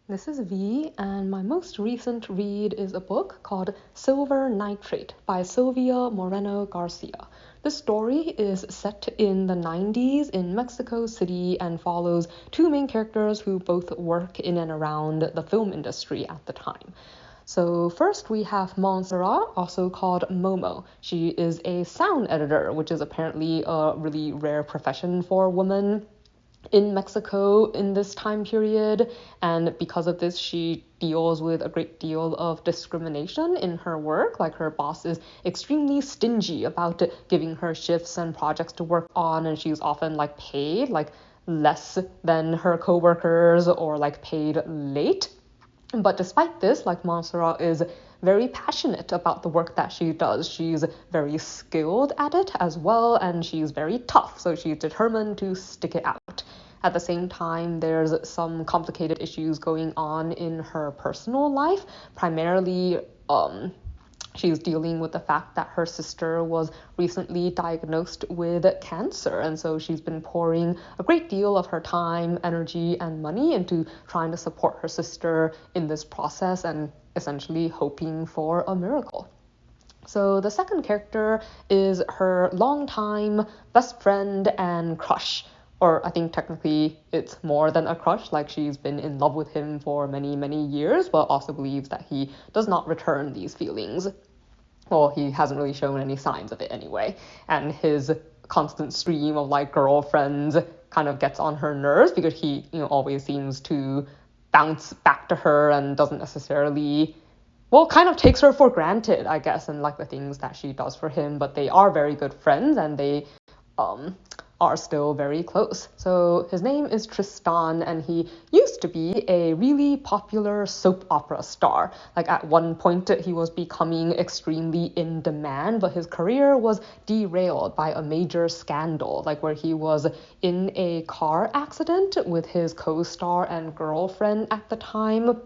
This is V, and my most recent read is a book called Nitrate by Silvia Moreno-Garcia. This story is set in the 90s in Mexico City and follows two main characters who both work in and around the film industry at the time. So first we have Montserrat, also called Momo. She is a sound editor, which is apparently a really rare profession for women in Mexico in this time period, and because of this she deals with a great deal of discrimination in her work. Like, her boss is extremely stingy about giving her shifts and projects to work on, and she's often paid less than her coworkers or paid late. But despite this, Montserrat is very passionate about the work that she does. She's very skilled at it as well, and she's very tough, so she's determined to stick it out. At the same time, there's some complicated issues going on in her personal life. Primarily, she's dealing with the fact that her sister was recently diagnosed with cancer, and so she's been pouring a great deal of her time, energy, and money into trying to support her sister in this process and essentially hoping for a miracle. So the second character is her longtime best friend and crush. Or I think technically it's more than a crush, she's been in love with him for many, many years, but also believes that he does not return these feelings. Well, he hasn't really shown any signs of it anyway. And his constant stream of girlfriends kind of gets on her nerves because he, always seems to bounce back to her and doesn't necessarily, kind of takes her for granted, I guess, and the things that she does for him. But they are very good friends, and they are still very close. So his name is Tristan, and he used to be a really popular soap opera star. At one point he was becoming extremely in demand, but his career was derailed by a major scandal, where he was in a car accident with his co-star and girlfriend at the time.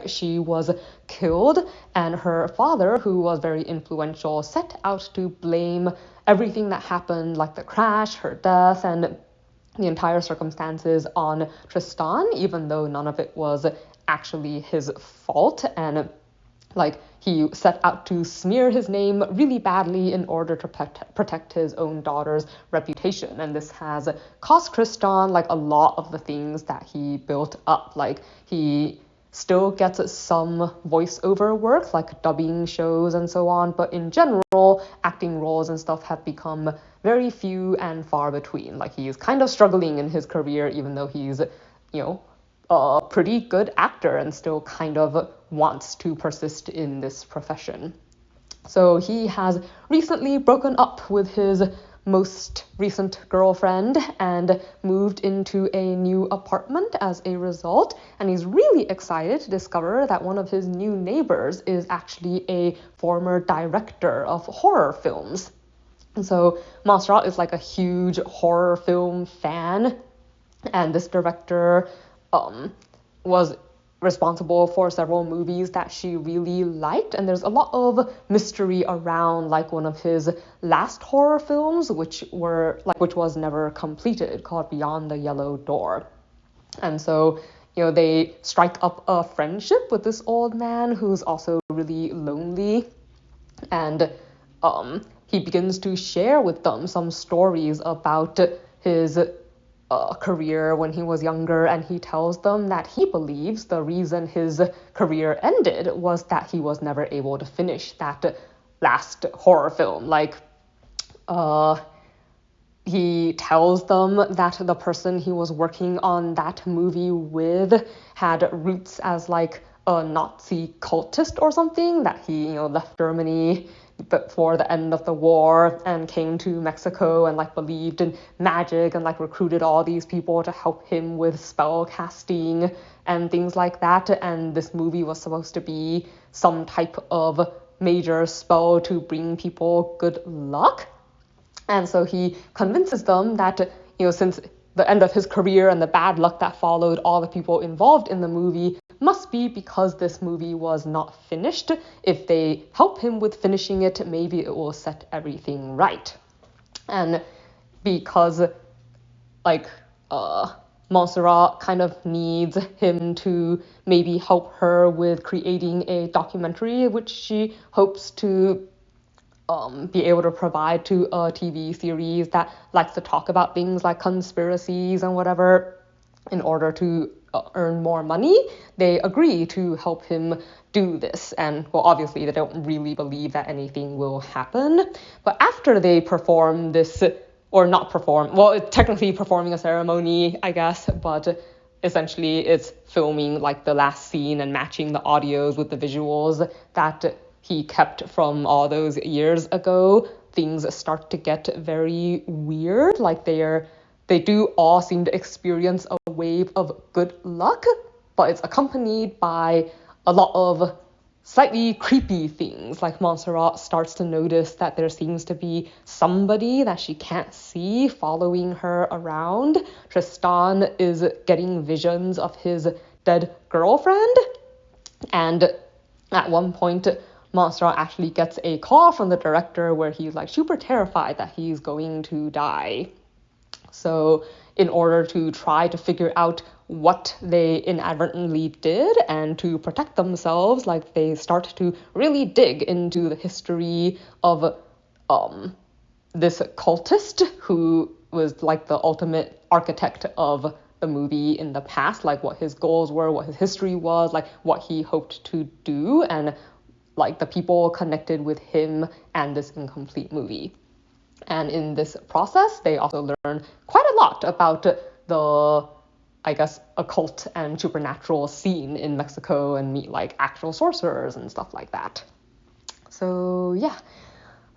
She was killed, and her father, who was very influential, set out to blame everything that happened, the crash, her death, and the entire circumstances on Tristan, even though none of it was actually his fault. And he set out to smear his name really badly in order to protect his own daughter's reputation. And this has cost Tristan a lot of the things that he built up. He still gets some voiceover work, dubbing shows and so on, but in general, acting roles and stuff have become very few and far between. He's kind of struggling in his career, even though he's, a pretty good actor and still kind of wants to persist in this profession. So he has recently broken up with his most recent girlfriend and moved into a new apartment as a result, and he's really excited to discover that one of his new neighbors is actually a former director of horror films. And so Montserrat is a huge horror film fan, and this director was responsible for several movies that she really liked, and there's a lot of mystery around one of his last horror films, which was never completed, called Beyond the Yellow Door. And so they strike up a friendship with this old man who's also really lonely, and he begins to share with them some stories about his career when he was younger, and he tells them that he believes the reason his career ended was that he was never able to finish that last horror film. He tells them that the person he was working on that movie with had roots as a Nazi cultist or something, that he left Germany before the end of the war and came to Mexico and believed in magic and recruited all these people to help him with spell casting and things like that. And this movie was supposed to be some type of major spell to bring people good luck. And so he convinces them that, since the end of his career and the bad luck that followed all the people involved in the movie must be because this movie was not finished. If they help him with finishing it, maybe it will set everything right. And because Montserrat kind of needs him to maybe help her with creating a documentary, which she hopes to be able to provide to a TV series that likes to talk about things like conspiracies and whatever in order to earn more money. They agree to help him do this. And, well, obviously, they don't really believe that anything will happen. But after they perform this, or not perform, well, it's technically performing a ceremony, I guess, but essentially it's filming like the last scene and matching the audios with the visuals that he kept from all those years ago. Things start to get very weird. Like they do all seem to experience a wave of good luck, but it's accompanied by a lot of slightly creepy things. Like Montserrat starts to notice that there seems to be somebody that she can't see following her around. Tristan is getting visions of his dead girlfriend, and at one point Montserrat actually gets a call from the director where he's like super terrified that he's going to die. So in order to try to figure out what they inadvertently did and to protect themselves, like they start to really dig into the history of this cultist who was like the ultimate architect of the movie in the past, like what his goals were, what his history was, like what he hoped to do, and like the people connected with him and this incomplete movie. And in this process, they also learn quite a lot about the, I guess, occult and supernatural scene in Mexico and meet like actual sorcerers and stuff like that. So yeah,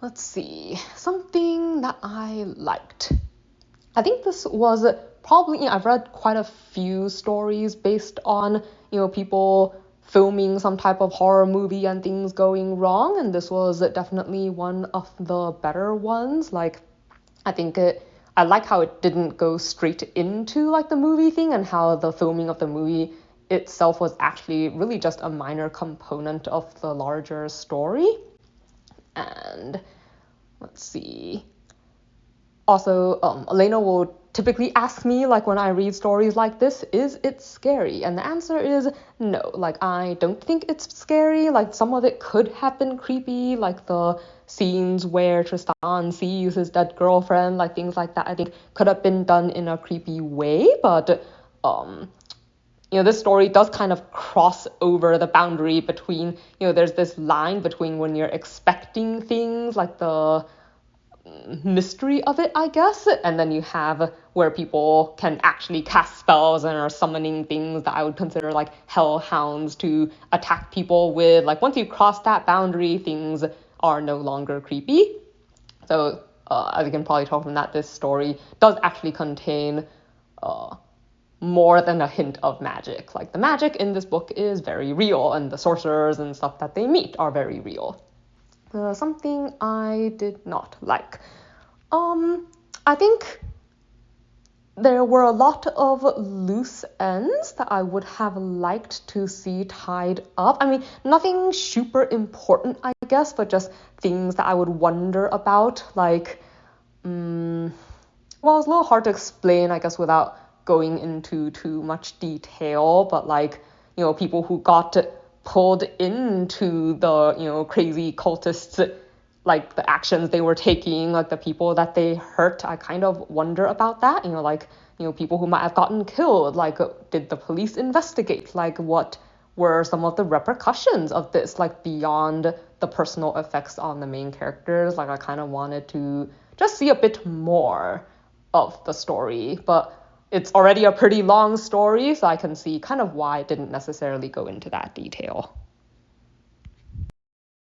let's see. Something that I liked. I think this was probably, I've read quite a few stories based on, people filming some type of horror movie and things going wrong, and this was definitely one of the better ones. Like, I like how it didn't go straight into like the movie thing, and how the filming of the movie itself was actually really just a minor component of the larger story. And let's see. Also, Elena will typically ask me, like, when I read stories like this, is it scary? And the answer is no. Like, I don't think it's scary. Like, some of it could have been creepy, like the scenes where Tristan sees his dead girlfriend, like things like that, I think could have been done in a creepy way. But, this story does kind of cross over the boundary between, there's this line between when you're expecting things, like the mystery of it, I guess, and then you have where people can actually cast spells and are summoning things that I would consider like hellhounds to attack people with. Like, once you cross that boundary, things are no longer creepy. So as you can probably tell from that, this story does actually contain more than a hint of magic. Like, the magic in this book is very real, and the sorcerers and stuff that they meet are very real. Something I did not like. I think there were a lot of loose ends that I would have liked to see tied up. I mean, nothing super important, I guess, but just things that I would wonder about. Like, well, it's a little hard to explain, I guess, without going into too much detail, but like, people who got pulled into the, crazy cultists, like the actions they were taking, like the people that they hurt, I kind of wonder about that, people who might have gotten killed, like, did the police investigate? Like, what were some of the repercussions of this, like, beyond the personal effects on the main characters? Like, I kind of wanted to just see a bit more of the story, but it's already a pretty long story, so I can see kind of why it didn't necessarily go into that detail.